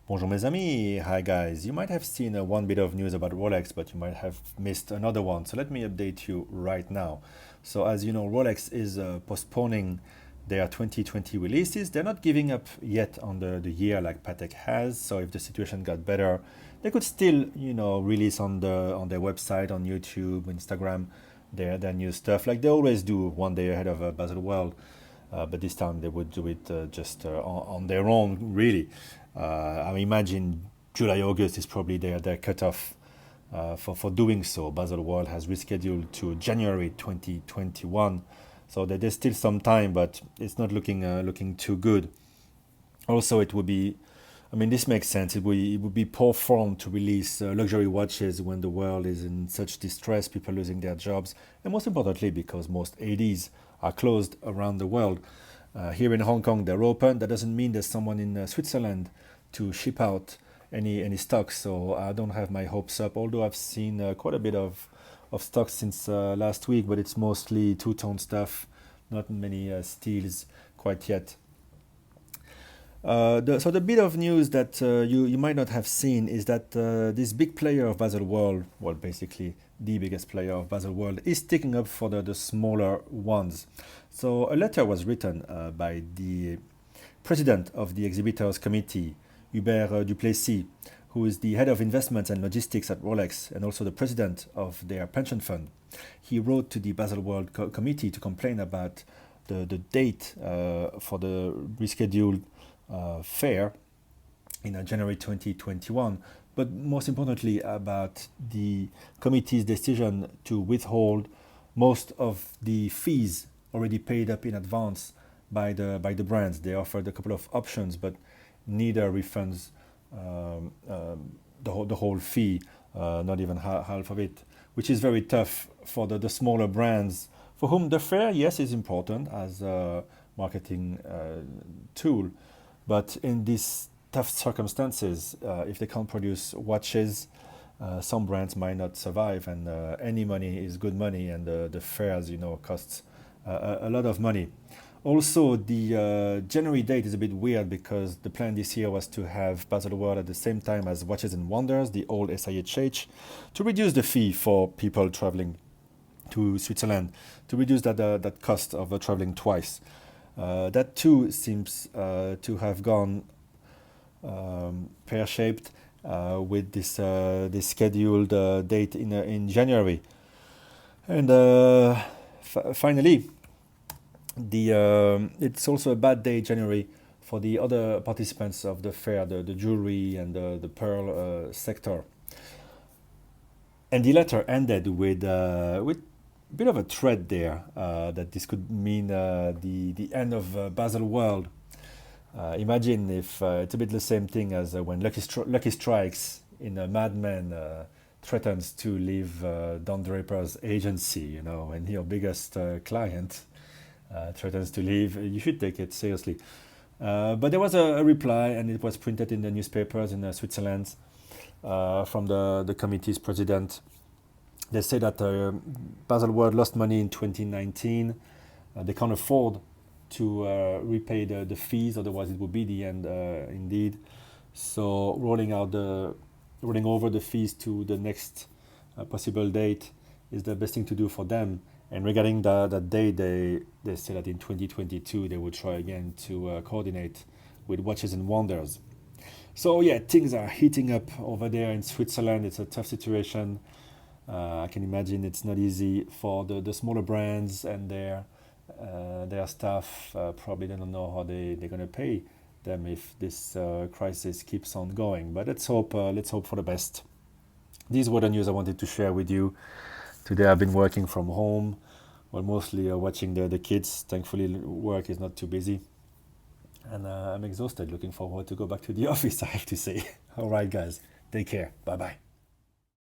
Bonjour mes amis, hi guys. You might have seen one bit of news about Rolex, but you might have missed another one. So let me update you right now. So as you know, Rolex is postponing their 2020 releases. They're not giving up yet on the year like Patek has. So if the situation got better, they could still, release on their website, on YouTube, Instagram, their new stuff like they always do one day ahead of Baselworld. But this time they would do it just on their own, really. I imagine July, August is probably their cutoff for doing so. Baselworld has rescheduled to January 2021, so there's still some time, but it's not looking too good. Also, it would be, I mean, this makes sense. It would be poor form to release luxury watches when the world is in such distress, people losing their jobs, and most importantly, because most ADs are closed around the world. Here in Hong Kong, they're open. That doesn't mean there's someone in Switzerland to ship out any stocks. So I don't have my hopes up. Although I've seen quite a bit of stocks since last week, but it's mostly two-tone stuff, not many steels quite yet. So the bit of news that you might not have seen is that this big player of Baselworld, well, basically the biggest player of Baselworld, is sticking up for the smaller ones. So a letter was written by the president of the exhibitors committee, Hubert Duplessis, who is the head of investments and logistics at Rolex and also the president of their pension fund. He wrote to the Baselworld committee to complain about the date for the rescheduled fair in January 2021, but most importantly about the committee's decision to withhold most of the fees already paid up in advance by the brands. They offered a couple of options, but neither refunds the whole fee, not even half of it, which is very tough for the smaller brands for whom the fair, yes, is important as a marketing tool, but in these tough circumstances, if they can't produce watches, some brands might not survive, and any money is good money, and the fairs, costs a lot of money. Also, the January date is a bit weird because the plan this year was to have Baselworld at the same time as Watches and Wonders, the old SIHH, to reduce the fee for people traveling to Switzerland, to reduce that cost of traveling twice. That too seems to have gone pear-shaped with this scheduled date in January. And finally, it's also a bad day, January, for the other participants of the fair, the jewelry and the pearl sector. And the letter ended with a bit of a threat there that this could mean the end of Baselworld. Imagine if it's a bit the same thing as when Lucky Strikes in Mad Men threatens to leave Don Draper's agency, and your biggest client threatens to leave. You should take it seriously. But there was a reply, and it was printed in the newspapers in Switzerland from the committee's president. They say that Baselworld lost money in 2019. They can't afford to repay the fees, otherwise it would be the end indeed. So rolling over the fees to the next possible date is the best thing to do for them. And regarding that date, they say that in 2022 they will try again to coordinate with Watches and Wonders. So yeah, things are heating up over there in Switzerland. It's a tough situation. I can imagine it's not easy for the smaller brands and their staff. Probably they don't know how they're going to pay them if this crisis keeps on going. But let's hope for the best. These were the news I wanted to share with you. Today I've been working from home, well, mostly watching the kids. Thankfully, work is not too busy. And I'm exhausted, looking forward to go back to the office, I have to say. All right, guys, take care. Bye-bye.